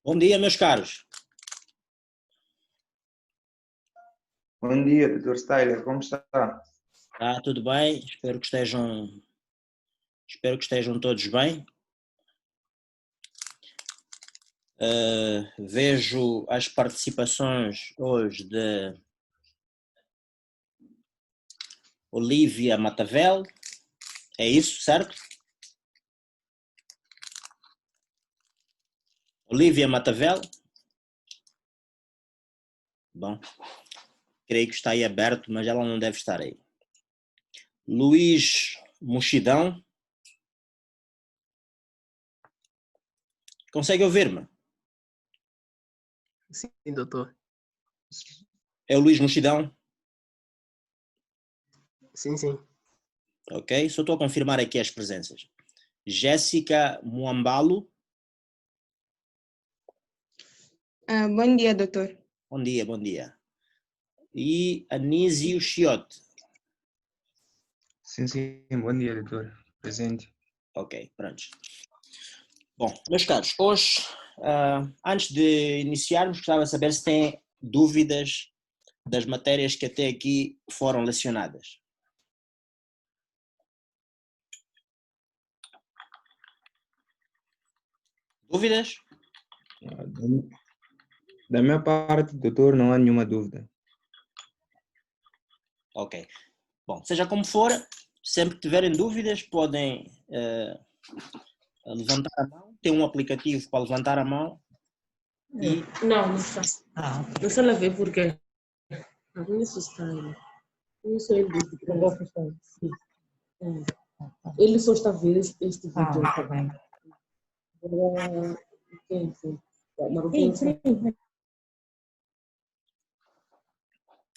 Bom dia, meus caros. Bom dia, Dr. Styler, como está? Está tudo bem? Espero que estejam todos bem. Vejo as participações hoje de Olívia Matavel. É isso, certo? Olívia Matavel. Bom, creio que está aí aberto, mas ela não deve estar aí. Luís Mochidão. Consegue ouvir-me? Sim, doutor. É o Luís Mochidão? Sim, sim. Ok, só estou a confirmar aqui as presenças. Jéssica Muambalo. Bom dia, doutor. Bom dia, bom dia. E Anísio Chiote. Sim, bom dia, doutor. Presente. Ok, pronto. Bom, meus caros, hoje, antes de iniciarmos, gostava de saber se têm dúvidas das matérias que até aqui foram lecionadas. Dúvidas? Da minha parte, doutor, não há nenhuma dúvida. Ok. Bom, seja como for, sempre que tiverem dúvidas, podem levantar a mão. Tem um aplicativo para levantar a mão. E... Não está. Não sei lá ver porque. Não conheço o style. Conheço ele desde criança. Sim. Ele só está a ver este vídeo. Tá bem. Agora, quem foi? Marroquino.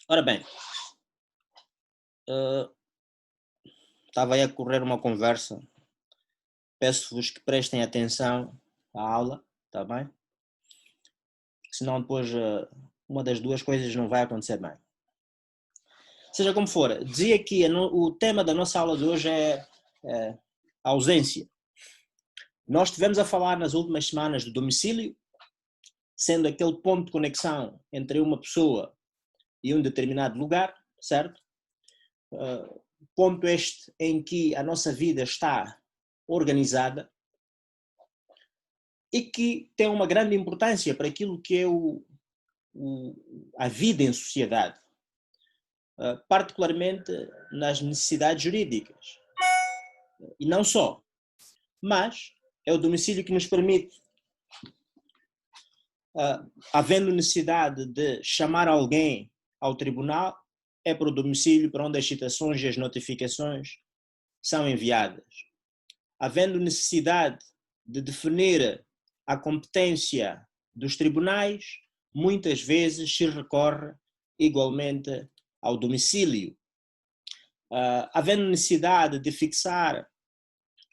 Ora bem, estava aí a correr uma conversa. Peço-vos que prestem atenção à aula, está bem? Senão depois uma das duas coisas não vai acontecer bem. Seja como for, dizia que o tema da nossa aula de hoje é a ausência. Nós estivemos a falar nas últimas semanas do domicílio, sendo aquele ponto de conexão entre uma pessoa e um determinado lugar, certo? Ponto este em que a nossa vida está organizada e que tem uma grande importância para aquilo que é a vida em sociedade, particularmente nas necessidades jurídicas. E não só, mas é o domicílio que nos permite, havendo necessidade de chamar alguém ao tribunal, é para o domicílio para onde as citações e as notificações são enviadas. Havendo necessidade de definir a competência dos tribunais, muitas vezes se recorre igualmente ao domicílio. Havendo necessidade de fixar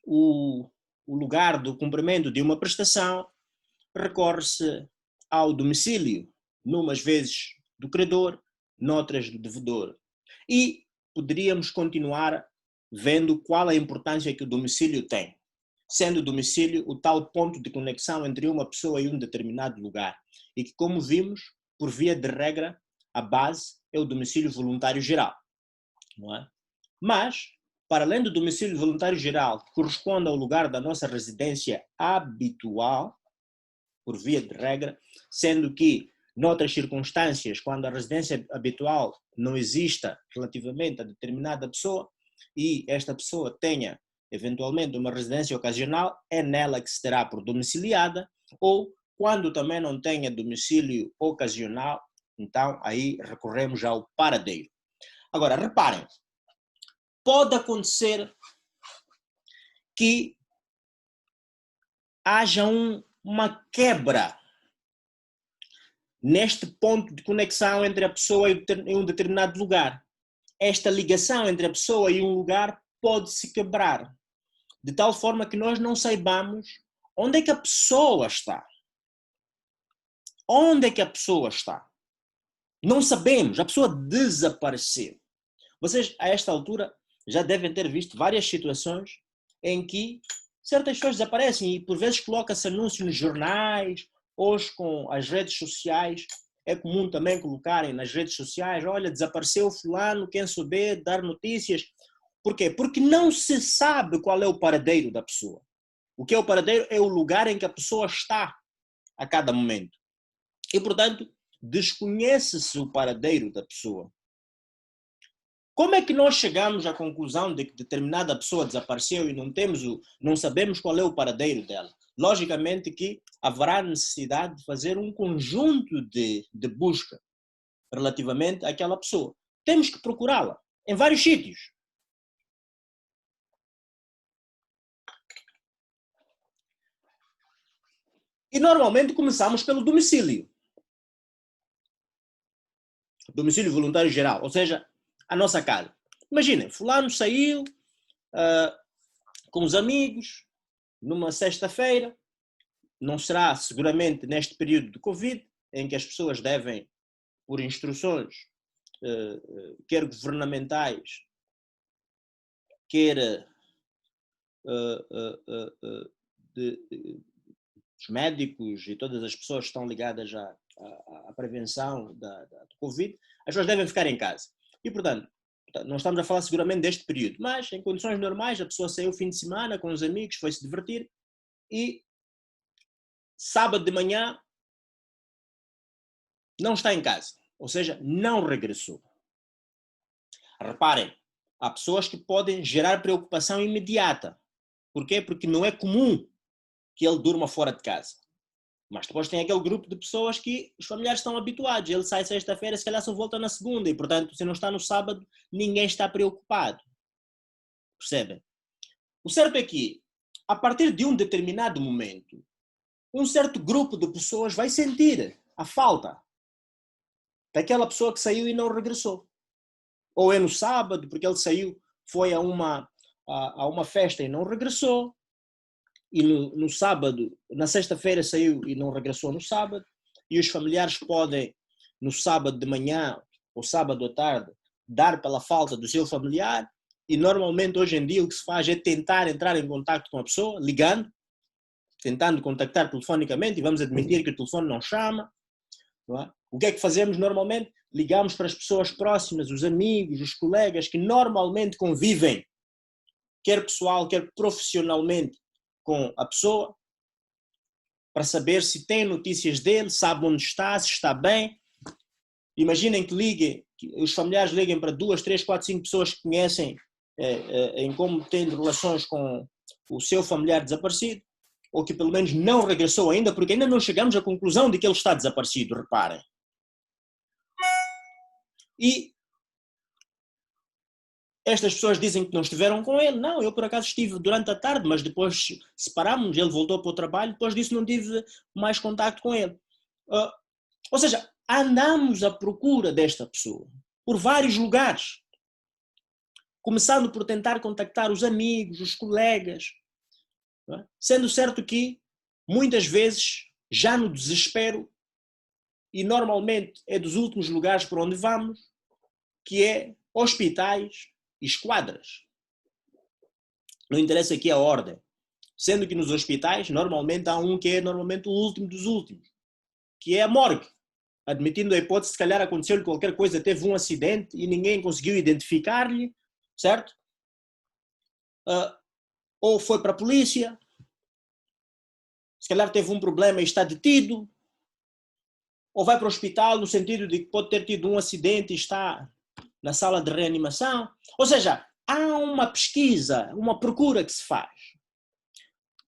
o lugar do cumprimento de uma prestação, recorre-se ao domicílio, numas vezes do credor, noutras do devedor. E poderíamos continuar vendo qual a importância que o domicílio tem, sendo o domicílio o tal ponto de conexão entre uma pessoa e um determinado lugar, e que, como vimos, por via de regra, a base é o domicílio voluntário geral, não é? Mas, para além do domicílio voluntário geral, que corresponde ao lugar da nossa residência habitual, por via de regra, sendo que, noutras circunstâncias, quando a residência habitual não exista relativamente a determinada pessoa e esta pessoa tenha, eventualmente, uma residência ocasional, é nela que se terá por domiciliada, ou, quando também não tenha domicílio ocasional, então aí recorremos ao paradeiro. Agora, reparem, pode acontecer que haja uma quebra neste ponto de conexão entre a pessoa e um determinado lugar. Esta ligação entre a pessoa e um lugar pode se quebrar, de tal forma que nós não saibamos onde é que a pessoa está. Onde é que a pessoa está? Não sabemos, a pessoa desapareceu. Vocês, a esta altura, já devem ter visto várias situações em que certas pessoas desaparecem e por vezes coloca-se anúncios nos jornais, hoje com as redes sociais, é comum também colocarem nas redes sociais, olha, desapareceu fulano, quem souber, dar notícias. Por quê? Porque não se sabe qual é o paradeiro da pessoa. O que é o paradeiro é o lugar em que a pessoa está a cada momento. E, portanto, desconhece-se o paradeiro da pessoa. Como é que nós chegamos à conclusão de que determinada pessoa desapareceu e não sabemos qual é o paradeiro dela? Logicamente que haverá necessidade de fazer um conjunto de busca relativamente àquela pessoa. Temos que procurá-la em vários sítios. E normalmente começamos pelo domicílio. Domicílio voluntário geral, ou seja, a nossa casa. Imaginem, fulano saiu com os amigos numa sexta-feira, não será seguramente neste período de Covid, em que as pessoas devem, por instruções, quer governamentais, quer os médicos e todas as pessoas que estão ligadas à prevenção da Covid, as pessoas devem ficar em casa. E, portanto, não estamos a falar seguramente deste período, mas em condições normais, a pessoa saiu o fim de semana com os amigos, foi se divertir e sábado de manhã não está em casa, ou seja, não regressou. Reparem, há pessoas que podem gerar preocupação imediata. Por quê? Porque não é comum que ele durma fora de casa. Mas depois tem aquele grupo de pessoas que os familiares estão habituados. Ele sai sexta-feira, se calhar só volta na segunda. E, portanto, se não está no sábado, ninguém está preocupado. Percebem? O certo é que, a partir de um determinado momento, um certo grupo de pessoas vai sentir a falta daquela pessoa que saiu e não regressou. Ou é no sábado, porque ele saiu, foi a uma festa e não regressou. E no sábado, na sexta-feira saiu e não regressou no sábado, e os familiares podem, no sábado de manhã ou sábado à tarde, dar pela falta do seu familiar, e normalmente hoje em dia o que se faz é tentar entrar em contato com a pessoa, ligando, tentando contactar telefonicamente, e vamos admitir que o telefone não chama. Não é? O que é que fazemos normalmente? Ligamos para as pessoas próximas, os amigos, os colegas que normalmente convivem, quer pessoal, quer profissionalmente, com a pessoa, para saber se tem notícias dele, sabe onde está, se está bem. Imaginem que liguem, que os familiares liguem para 2, 3, 4, 5 pessoas que conhecem em como têm relações com o seu familiar desaparecido, ou que pelo menos não regressou ainda, porque ainda não chegamos à conclusão de que ele está desaparecido, reparem. E estas pessoas dizem que não estiveram com ele. Não, eu por acaso estive durante a tarde, mas depois separámos, ele voltou para o trabalho, depois disso não tive mais contacto com ele. Ou seja, andamos à procura desta pessoa, por vários lugares. Começando por tentar contactar os amigos, os colegas. Não é? Sendo certo que, muitas vezes, já no desespero, e normalmente é dos últimos lugares por onde vamos, que é hospitais, esquadras. Não interessa aqui a ordem. Sendo que nos hospitais, normalmente há um que é normalmente o último dos últimos, que é a morgue. Admitindo a hipótese, se calhar aconteceu-lhe qualquer coisa, teve um acidente e ninguém conseguiu identificar-lhe, certo? Ou foi para a polícia, se calhar teve um problema e está detido, ou vai para o hospital no sentido de que pode ter tido um acidente e está na sala de reanimação. Ou seja, há uma pesquisa, uma procura que se faz.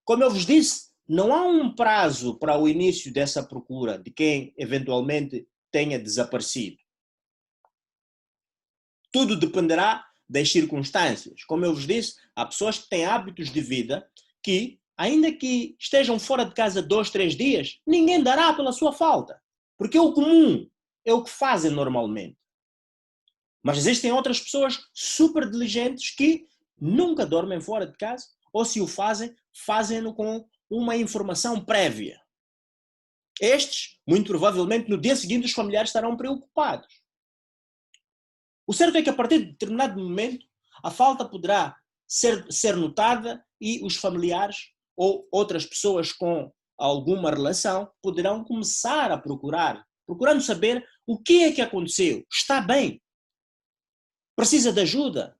Como eu vos disse, não há um prazo para o início dessa procura de quem eventualmente tenha desaparecido. Tudo dependerá das circunstâncias. Como eu vos disse, há pessoas que têm hábitos de vida que, ainda que estejam fora de casa 2, 3 dias, ninguém dará pela sua falta. Porque é o comum, é o que fazem normalmente. Mas existem outras pessoas super diligentes que nunca dormem fora de casa, ou se o fazem, fazem-no com uma informação prévia. Estes, muito provavelmente, no dia seguinte os familiares estarão preocupados. O certo é que a partir de determinado momento, a falta poderá ser notada e os familiares ou outras pessoas com alguma relação, poderão começar a procurando saber o que é que aconteceu. Está bem? Precisa de ajuda?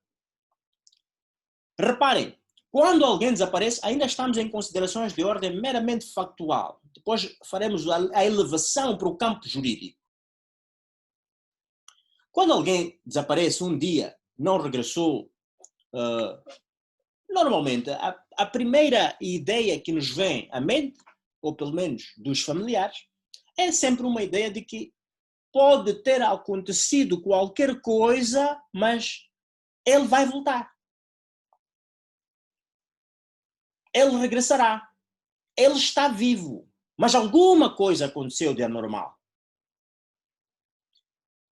Reparem, quando alguém desaparece, ainda estamos em considerações de ordem meramente factual. Depois faremos a elevação para o campo jurídico. Quando alguém desaparece um dia, não regressou, normalmente a primeira ideia que nos vem à mente, ou pelo menos dos familiares, é sempre uma ideia de que pode ter acontecido qualquer coisa, mas ele vai voltar. Ele regressará. Ele está vivo, mas alguma coisa aconteceu de anormal.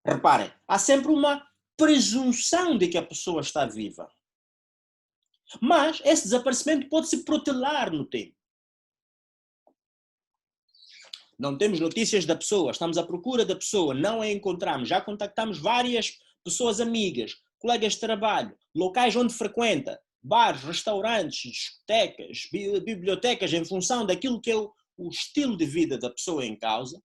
Reparem, há sempre uma presunção de que a pessoa está viva. Mas esse desaparecimento pode se protelar no tempo. Não temos notícias da pessoa, estamos à procura da pessoa, não a encontramos, já contactamos várias pessoas amigas, colegas de trabalho, locais onde frequenta, bares, restaurantes, discotecas, bibliotecas, em função daquilo que é o estilo de vida da pessoa em causa,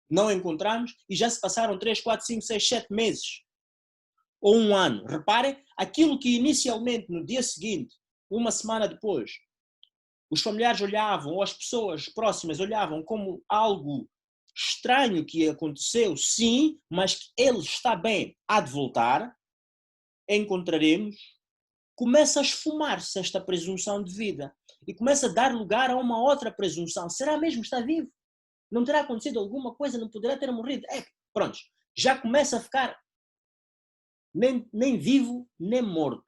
não encontramos e já se passaram 3, 4, 5, 6, 7 meses ou um ano. Reparem, aquilo que inicialmente no dia seguinte, uma semana depois, os familiares olhavam, ou as pessoas próximas olhavam como algo estranho que aconteceu, sim, mas que ele está bem, há de voltar, encontraremos, começa a esfumar-se esta presunção de vida e começa a dar lugar a uma outra presunção. Será mesmo que está vivo? Não terá acontecido alguma coisa? Não poderá ter morrido? Pronto, já começa a ficar nem vivo, nem morto.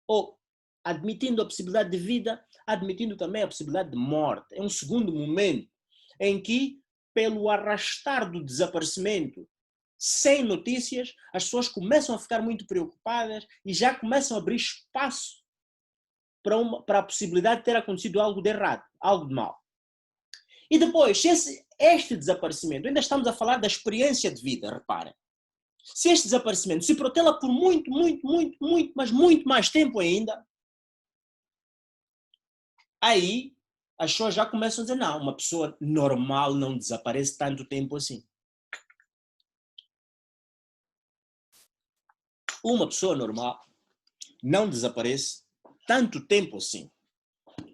Ou admitindo a possibilidade de vida, admitindo também a possibilidade de morte. É um segundo momento em que, pelo arrastar do desaparecimento, sem notícias, as pessoas começam a ficar muito preocupadas e já começam a abrir espaço para a possibilidade de ter acontecido algo de errado, algo de mal. E depois, este desaparecimento, ainda estamos a falar da experiência de vida, reparem. Se este desaparecimento se protela por muito, mas muito mais tempo ainda, aí as pessoas já começam a dizer, não, uma pessoa normal não desaparece tanto tempo assim. Uma pessoa normal não desaparece tanto tempo assim.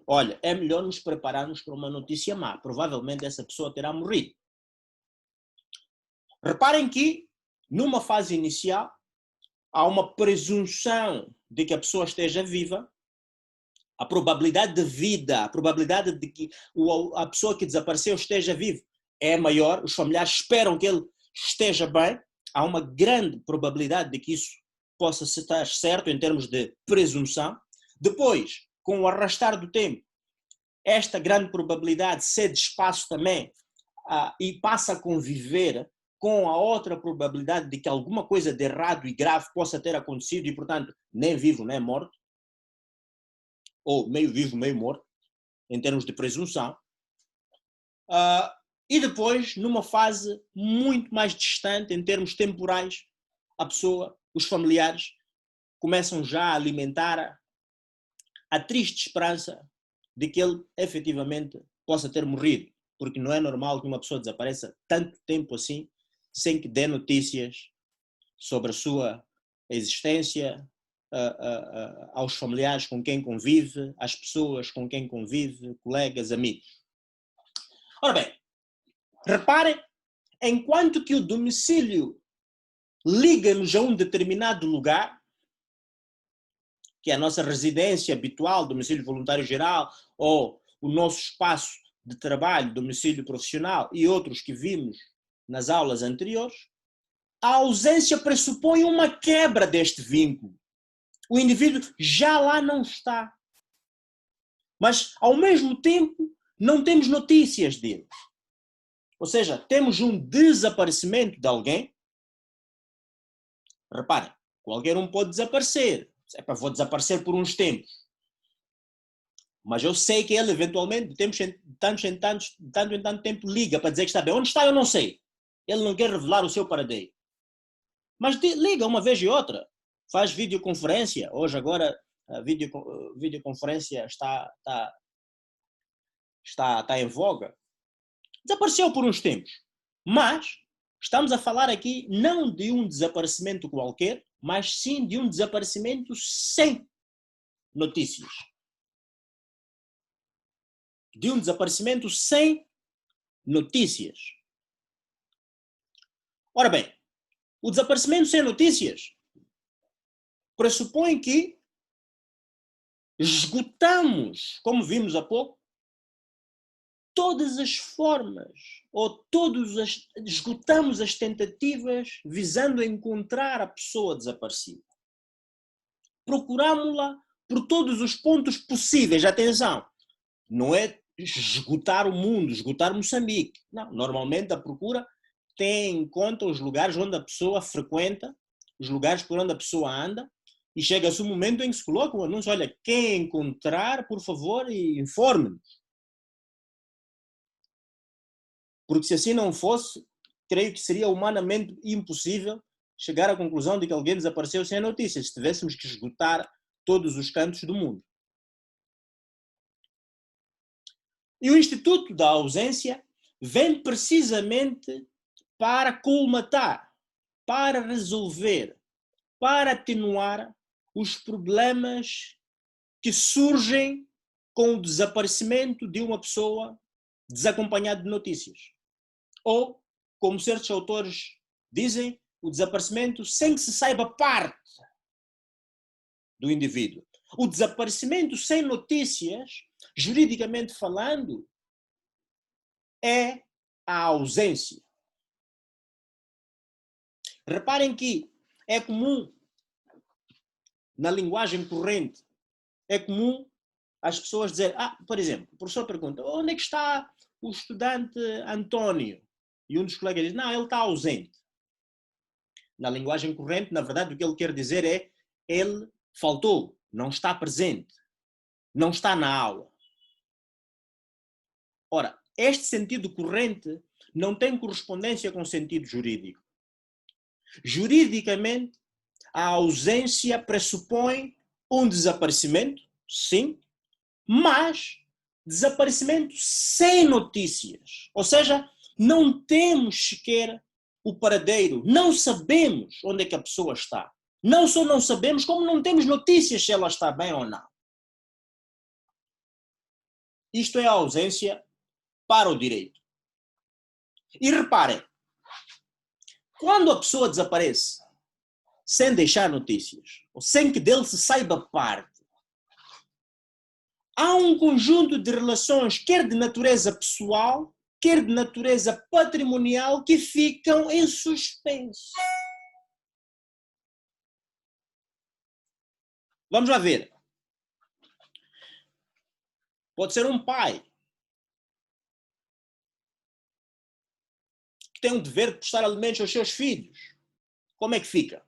Olha, é melhor nos prepararmos para uma notícia má. Provavelmente essa pessoa terá morrido. Reparem que, numa fase inicial, há uma presunção de que a pessoa esteja viva. A probabilidade de vida, a probabilidade de que a pessoa que desapareceu esteja viva é maior. Os familiares esperam que ele esteja bem. Há uma grande probabilidade de que isso possa estar certo em termos de presunção. Depois, com o arrastar do tempo, esta grande probabilidade cede espaço também e passa a conviver com a outra probabilidade de que alguma coisa de errado e grave possa ter acontecido e, portanto, nem vivo nem morto, ou meio vivo, meio morto, em termos de presunção. E depois, numa fase muito mais distante, em termos temporais, a pessoa, os familiares, começam já a alimentar a triste esperança de que ele efetivamente possa ter morrido, porque não é normal que uma pessoa desapareça tanto tempo assim, sem que dê notícias sobre a sua existência, aos familiares com quem convive, às pessoas com quem convive, colegas, amigos. Ora bem, reparem, enquanto que o domicílio liga-nos a um determinado lugar, que é a nossa residência habitual, domicílio voluntário geral, ou o nosso espaço de trabalho, domicílio profissional e outros que vimos nas aulas anteriores, a ausência pressupõe uma quebra deste vínculo. O indivíduo já lá não está. Mas, ao mesmo tempo, não temos notícias dele. Ou seja, temos um desaparecimento de alguém. Reparem, qualquer um pode desaparecer. Vou desaparecer por uns tempos. Mas eu sei que ele, eventualmente, de tanto em tanto tempo, liga para dizer que está bem. Onde está, eu não sei. Ele não quer revelar o seu paradeiro. Mas liga uma vez e outra. Faz videoconferência. Hoje, agora, a videoconferência está em voga. Desapareceu por uns tempos. Mas estamos a falar aqui não de um desaparecimento qualquer, mas sim de um desaparecimento sem notícias. De um desaparecimento sem notícias. Ora bem, o desaparecimento sem notícias pressupõe que esgotamos, como vimos há pouco, todas as formas, ou esgotamos as tentativas visando encontrar a pessoa desaparecida. Procuramos-la por todos os pontos possíveis. Atenção, não é esgotar o mundo, esgotar Moçambique. Não, normalmente a procura tem em conta os lugares onde a pessoa frequenta, os lugares por onde a pessoa anda, e chega-se um momento em que se coloca um anúncio, olha, quem encontrar, por favor, informe-nos. Porque se assim não fosse, creio que seria humanamente impossível chegar à conclusão de que alguém desapareceu sem notícias, se tivéssemos que esgotar todos os cantos do mundo. E o Instituto da Ausência vem precisamente para colmatar, para resolver, para atenuar os problemas que surgem com o desaparecimento de uma pessoa desacompanhada de notícias. Ou, como certos autores dizem, o desaparecimento sem que se saiba parte do indivíduo. O desaparecimento sem notícias, juridicamente falando, é a ausência. Reparem que é comum, na linguagem corrente, é comum as pessoas dizerem, por exemplo, o professor pergunta, onde é que está o estudante António? E um dos colegas diz, não, ele está ausente. Na linguagem corrente, na verdade, o que ele quer dizer é, ele faltou, não está presente, não está na aula. Ora, este sentido corrente não tem correspondência com o sentido jurídico. Juridicamente, a ausência pressupõe um desaparecimento, sim, mas desaparecimento sem notícias. Ou seja, não temos sequer o paradeiro, não sabemos onde é que a pessoa está. Não só não sabemos, como não temos notícias se ela está bem ou não. Isto é a ausência para o direito. E reparem, quando a pessoa desaparece sem deixar notícias, ou sem que dele se saiba parte, há um conjunto de relações, quer de natureza pessoal, quer de natureza patrimonial, que ficam em suspenso. Vamos lá ver. Pode ser um pai que tem um dever de prestar alimentos aos seus filhos. Como é que fica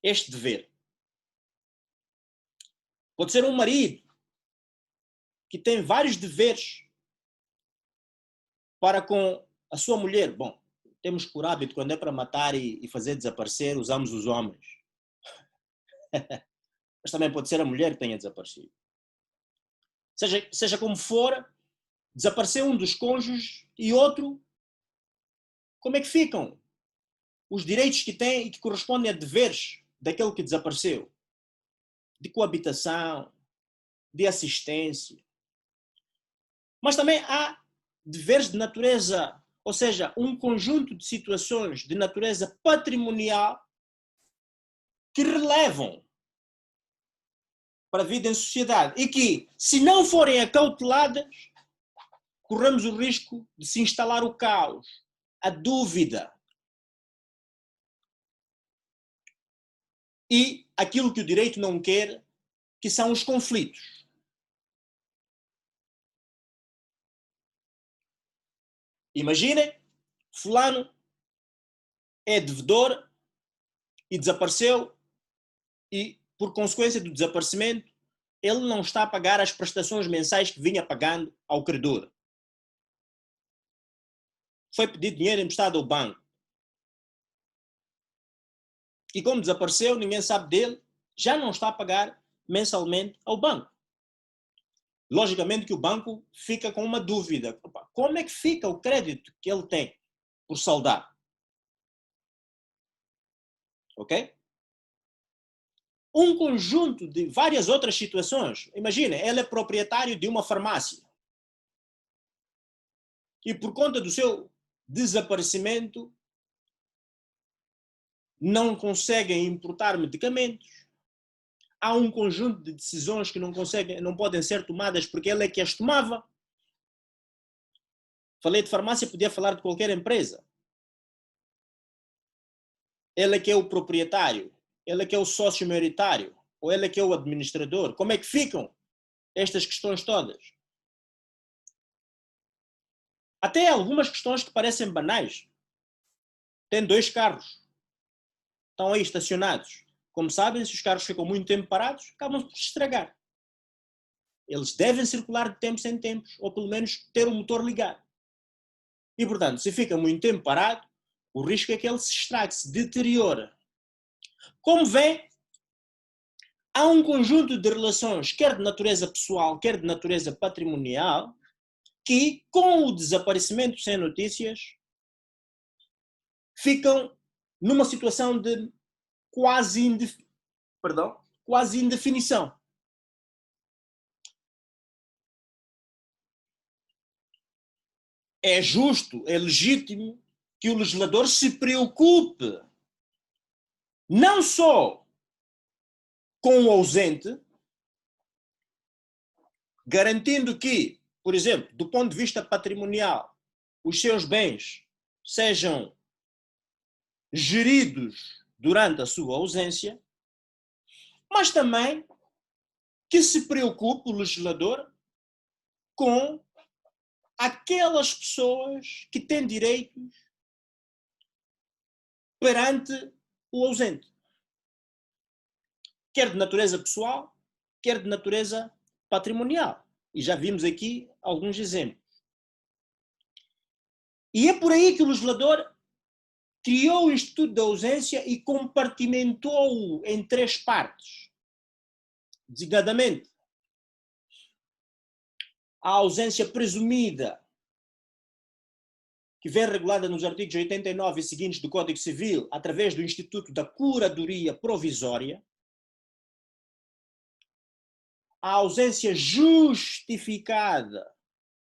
este dever? Pode ser um marido que tem vários deveres para com a sua mulher. Bom, temos por hábito, quando é para matar e fazer desaparecer, usamos os homens. Mas também pode ser a mulher que tenha desaparecido. Seja como for, desapareceu um dos cônjuges e outro, como é que ficam os direitos que têm e que correspondem a deveres daquele que desapareceu? De coabitação, de assistência. Mas também há deveres de natureza, ou seja, um conjunto de situações de natureza patrimonial que relevam para a vida em sociedade e que, se não forem acauteladas, corremos o risco de se instalar o caos, a dúvida e aquilo que o direito não quer, que são os conflitos. Imaginem, fulano é devedor e desapareceu e, por consequência do desaparecimento, ele não está a pagar as prestações mensais que vinha pagando ao credor. Foi pedir dinheiro emprestado ao banco. E como desapareceu, ninguém sabe dele, já não está a pagar mensalmente ao banco. logicamente que o banco fica com uma dúvida. Como é que fica o crédito que ele tem por saldar? Ok? Um conjunto de várias outras situações. Imagina, ele é proprietário de uma farmácia. E por conta do seu desaparecimento, não conseguem importar medicamentos. Há um conjunto de decisões que não podem ser tomadas porque ele é que as tomava. Falei de farmácia, podia falar de qualquer empresa. Ele é que é o proprietário, ele é que é o sócio maioritário, ou ele é que é o administrador. Como é que ficam estas questões todas? Até algumas questões que parecem banais. Tem 2 carros, estão aí estacionados. Como sabem, se os carros ficam muito tempo parados, acabam por se estragar. Eles devem circular de tempos em tempos, ou pelo menos ter o motor ligado. E, portanto, se fica muito tempo parado, o risco é que ele se estrague, se deteriora. Como vê, há um conjunto de relações, quer de natureza pessoal, quer de natureza patrimonial, que, com o desaparecimento sem notícias, ficam numa situação de quase indefinição. É justo, é legítimo que o legislador se preocupe não só com o ausente, garantindo que, por exemplo, do ponto de vista patrimonial, os seus bens sejam geridos durante a sua ausência, mas também que se preocupe o legislador com aquelas pessoas que têm direitos perante o ausente. Quer de natureza pessoal, quer de natureza patrimonial. E já vimos aqui alguns exemplos. E é por aí que o legislador criou o Instituto da Ausência e compartimentou-o em 3 partes. Designadamente, a ausência presumida, que vem regulada nos artigos 89 e seguintes do Código Civil, através do Instituto da Curadoria Provisória. A ausência justificada,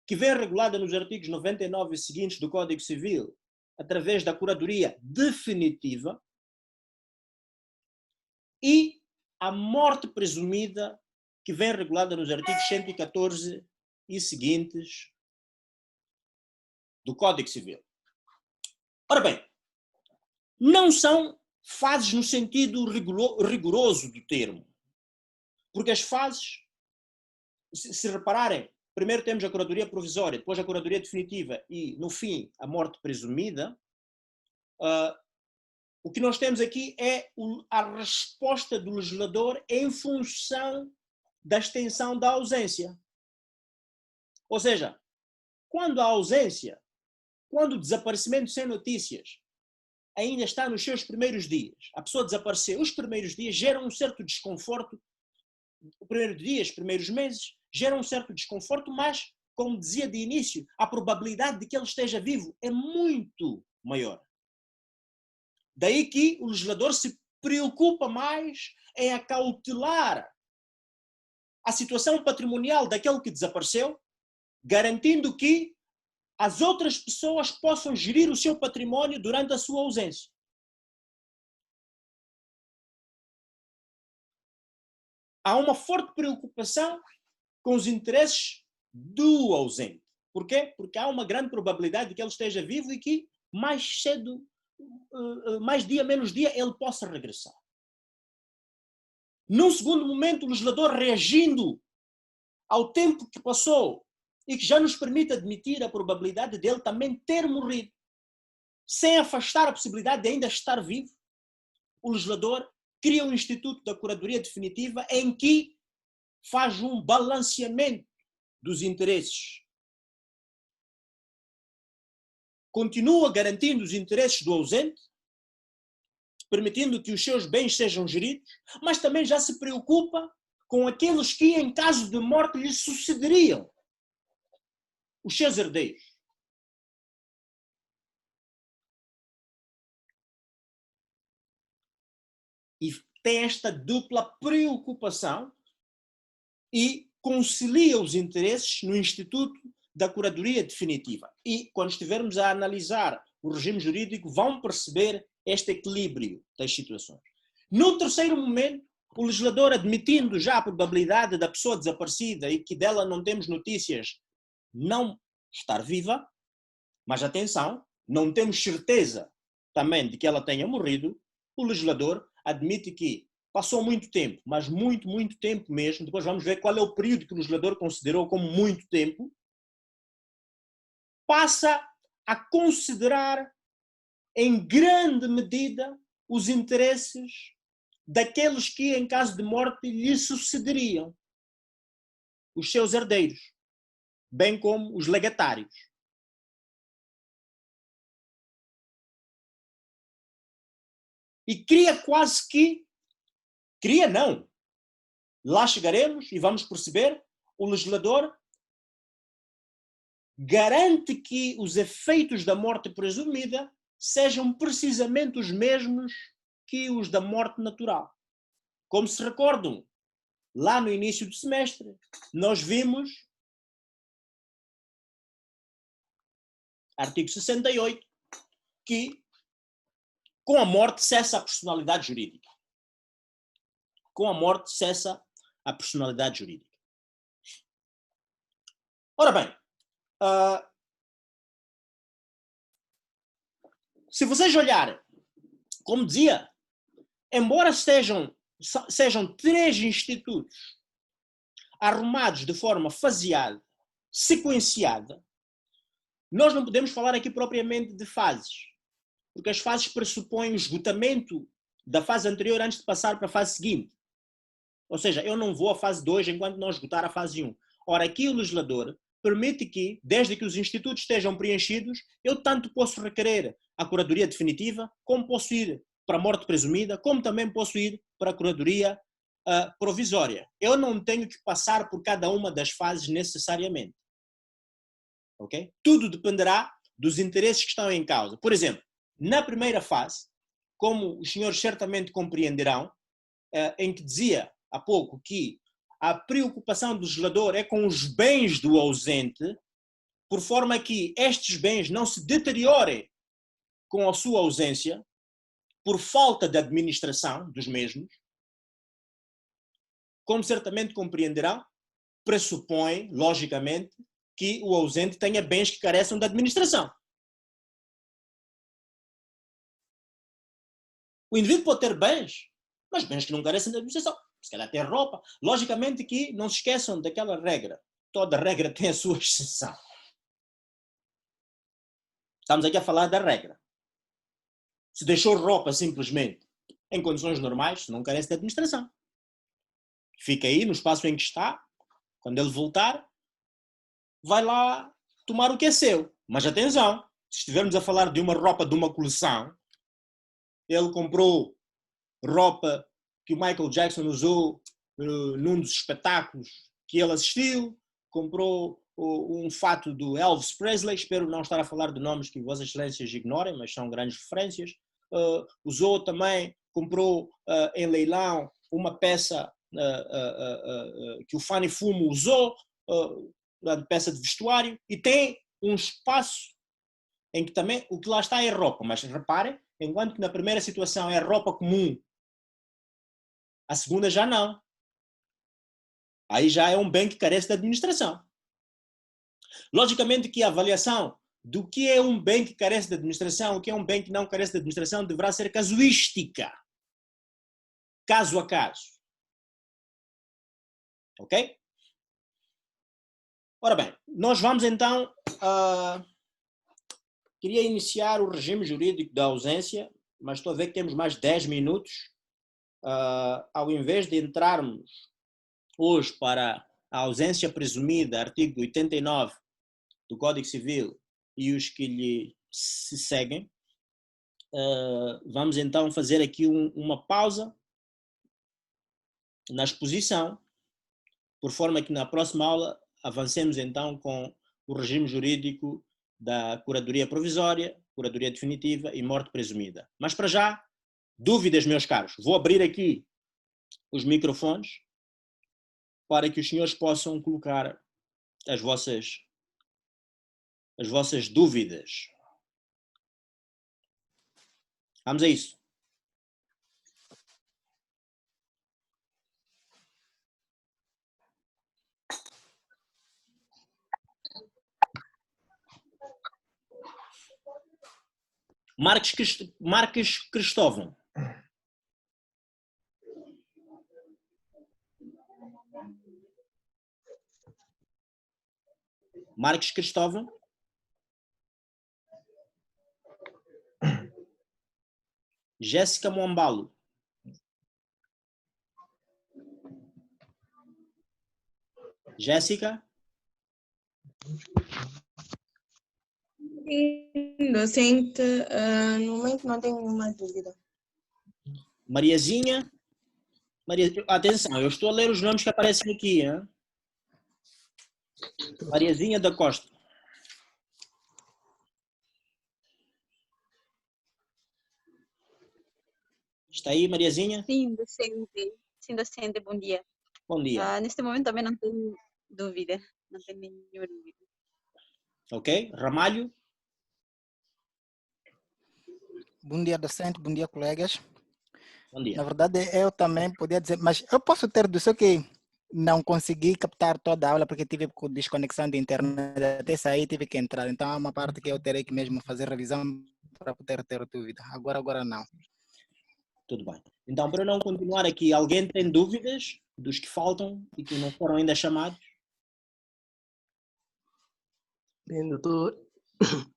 que vem regulada nos artigos 99 e seguintes do Código Civil, através da Curadoria Definitiva. E a morte presumida, que vem regulada nos artigos 114 e seguintes do Código Civil. Ora bem, não são fases no sentido rigoroso do termo, porque as fases, se repararem, primeiro temos a curadoria provisória, depois a curadoria definitiva e, no fim, a morte presumida. O que nós temos aqui é a resposta do legislador em função da extensão da ausência. Ou seja, quando a ausência, quando o desaparecimento sem notícias ainda está nos seus primeiros dias, a pessoa desapareceu, os primeiros dias geram um certo desconforto, os primeiros dias, os primeiros meses, geram um certo desconforto, mas, como dizia de início, a probabilidade de que ele esteja vivo é muito maior. Daí que o legislador se preocupa mais em acautelar a situação patrimonial daquele que desapareceu, garantindo que as outras pessoas possam gerir o seu património durante a sua ausência. Há uma forte preocupação com os interesses do ausente. Por quê? Porque há uma grande probabilidade de que ele esteja vivo e que mais cedo, mais dia, menos dia, ele possa regressar. Num segundo momento, o legislador, reagindo ao tempo que passou e que já nos permite admitir a probabilidade dele também ter morrido, sem afastar a possibilidade de ainda estar vivo, o legislador cria um Instituto da Curadoria Definitiva em que faz um balanceamento dos interesses. Continua garantindo os interesses do ausente, permitindo que os seus bens sejam geridos, mas também já se preocupa com aqueles que, em caso de morte, lhes sucederiam, os seus herdeiros. E tem esta dupla preocupação e concilia os interesses no Instituto da Curadoria Definitiva. E, quando estivermos a analisar o regime jurídico, vão perceber este equilíbrio das situações. No terceiro momento, o legislador, admitindo já a probabilidade da pessoa desaparecida e que dela não temos notícias, não estar viva, mas atenção, não temos certeza também de que ela tenha morrido, o legislador admite que passou muito tempo, mas muito, muito tempo mesmo, depois vamos ver qual é o período que o legislador considerou como muito tempo, passa a considerar em grande medida os interesses daqueles que, em caso de morte, lhe sucederiam, os seus herdeiros, bem como os legatários. E cria quase que, cria não, lá chegaremos e vamos perceber, o legislador garante que os efeitos da morte presumida sejam precisamente os mesmos que os da morte natural. Como se recordam, lá no início do semestre, nós vimos artigo 68, que com a morte cessa a personalidade jurídica. Com a morte cessa a personalidade jurídica. Ora bem, se vocês olharem, como dizia, embora sejam três institutos arrumados de forma faseada, sequenciada, nós não podemos falar aqui propriamente de fases, porque as fases pressupõem o esgotamento da fase anterior antes de passar para a fase seguinte. Ou seja, eu não vou à fase 2 enquanto não esgotar a fase 1. Ora, aqui o legislador permite que, desde que os institutos estejam preenchidos, eu tanto posso requerer a curadoria definitiva, como posso ir para a morte presumida, como também posso ir para a curadoria provisória. Eu não tenho que passar por cada uma das fases necessariamente. Okay? Tudo dependerá dos interesses que estão em causa. Por exemplo, na primeira fase, como os senhores certamente compreenderão, em que dizia há pouco que a preocupação do legislador é com os bens do ausente, por forma que estes bens não se deteriorem com a sua ausência, por falta de administração dos mesmos, como certamente compreenderão, pressupõe, logicamente, que o ausente tenha bens que careçam de administração. O indivíduo pode ter bens, mas bens que não carecem de administração. Se calhar tem roupa. Logicamente que não se esqueçam daquela regra. Toda regra tem a sua exceção. Estamos aqui a falar da regra. Se deixou roupa simplesmente em condições normais, não carece de administração. Fica aí no espaço em que está. Quando ele voltar, vai lá tomar o que é seu. Mas atenção, se estivermos a falar de uma roupa de uma coleção, ele comprou roupa que o Michael Jackson usou num dos espetáculos que ele assistiu, comprou um fato do Elvis Presley, espero não estar a falar de nomes que Vossas Excelências ignorem, mas são grandes referências, usou também, comprou em leilão uma peça que o Fanny Fumo usou, peça de vestuário, e tem um espaço em que também o que lá está é roupa, mas reparem, enquanto que na primeira situação é roupa comum, a segunda já não. Aí já é um bem que carece de administração. Logicamente que a avaliação do que é um bem que carece de administração, o que é um bem que não carece de administração, deverá ser casuística. Caso a caso. Ok? Ora bem, nós vamos então... queria iniciar o regime jurídico da ausência, mas estou a ver que temos mais 10 minutos. Ao invés de entrarmos hoje para a ausência presumida, artigo 89 do Código Civil e os que lhe se seguem, vamos então fazer aqui uma pausa na exposição por forma que na próxima aula avancemos então com o regime jurídico da curadoria provisória, curadoria definitiva e morte presumida. Mas para já, dúvidas, meus caros. Vou abrir aqui os microfones para que os senhores possam colocar as vossas dúvidas. Vamos a isso. Marques Cristóvão. Marques Cristóvão. Jéssica Moambalo. Jéssica. Sim, docente, no momento não tenho nenhuma dúvida. Mariazinha. Atenção, eu estou a ler os nomes que aparecem aqui. Hein? Mariazinha da Costa. Está aí, Mariazinha? Sim, docente. Sim, docente, bom dia. Bom dia. Neste momento também não tenho dúvida. Não tenho nenhuma dúvida. Ok. Ramalho. Bom dia, docente. Bom dia, colegas. Bom dia. Na verdade, eu também podia dizer, mas eu posso ter do que não consegui captar toda a aula porque tive desconexão de internet, até sair tive que entrar. Então, há uma parte que eu terei que mesmo fazer revisão para poder ter dúvida. Agora não. Tudo bem. Então, para não continuar aqui, alguém tem dúvidas dos que faltam e que não foram ainda chamados? Bem, doutor,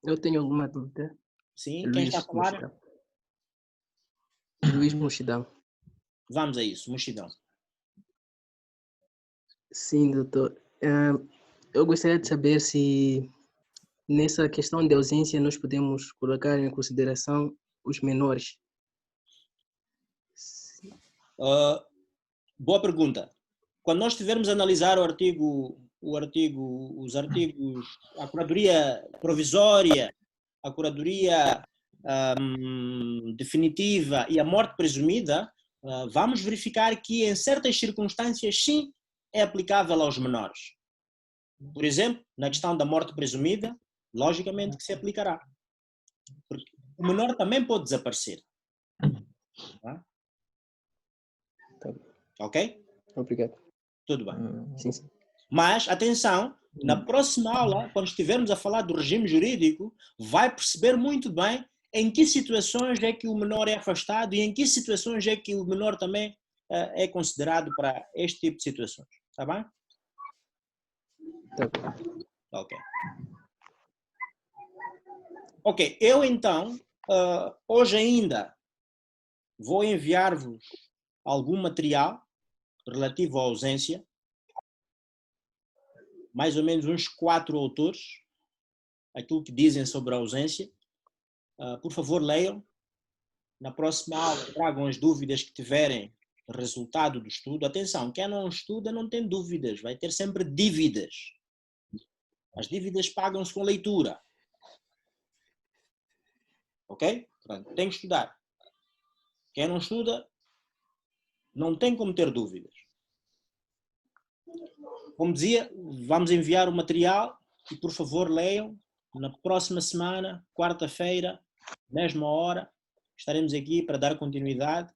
eu tenho alguma dúvida. Sim, quem está a falar? Luís Mochidão. Vamos a isso, Mochidão. Sim, doutor. Eu gostaria de saber se nessa questão de ausência nós podemos colocar em consideração os menores. Boa pergunta. Quando nós estivermos a analisar os artigos, a curadoria provisória, a curadoria definitiva e a morte presumida, vamos verificar que em certas circunstâncias sim é aplicável aos menores. Por exemplo, na questão da morte presumida, logicamente que se aplicará. Porque o menor também pode desaparecer. Tá? Ok? Obrigado. Tudo bem. Sim, sim. Mas, atenção, na próxima aula, quando estivermos a falar do regime jurídico, vai perceber muito bem em que situações é que o menor é afastado e em que situações é que o menor também é considerado para este tipo de situações. Está bem? Tá bom. Ok. Ok, eu então, hoje ainda, vou enviar-vos algum material relativo à ausência, mais ou menos uns 4 autores, aquilo que dizem sobre a ausência. Por favor, leiam. Na próxima aula, tragam as dúvidas que tiverem resultado do estudo. Atenção, quem não estuda não tem dúvidas, vai ter sempre dívidas. As dívidas pagam-se com leitura. Ok? Portanto, tem que estudar. Quem não estuda, não tem como ter dúvidas. Como dizia, vamos enviar o material e, por favor, leiam. Na próxima semana, quarta-feira, mesma hora, estaremos aqui para dar continuidade,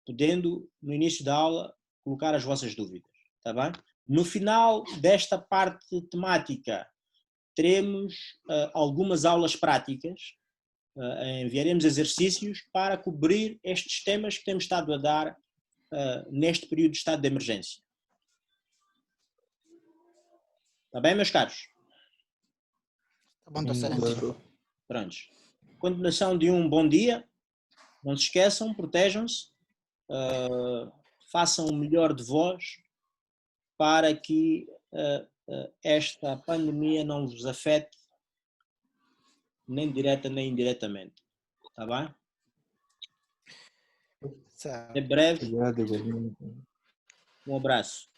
podendo, no início da aula, colocar as vossas dúvidas. Está bem? No final desta parte temática, teremos algumas aulas práticas. Enviaremos exercícios para cobrir estes temas que temos estado a dar neste período de estado de emergência. Está bem, meus caros? Tá bom, docente. Prontos. Continuação de um bom dia. Não se esqueçam, protejam-se. Façam o melhor de vós para que esta pandemia não vos afete nem direta nem indiretamente. Está bem? Certo. Até breve. Obrigado, igualmente. Um abraço.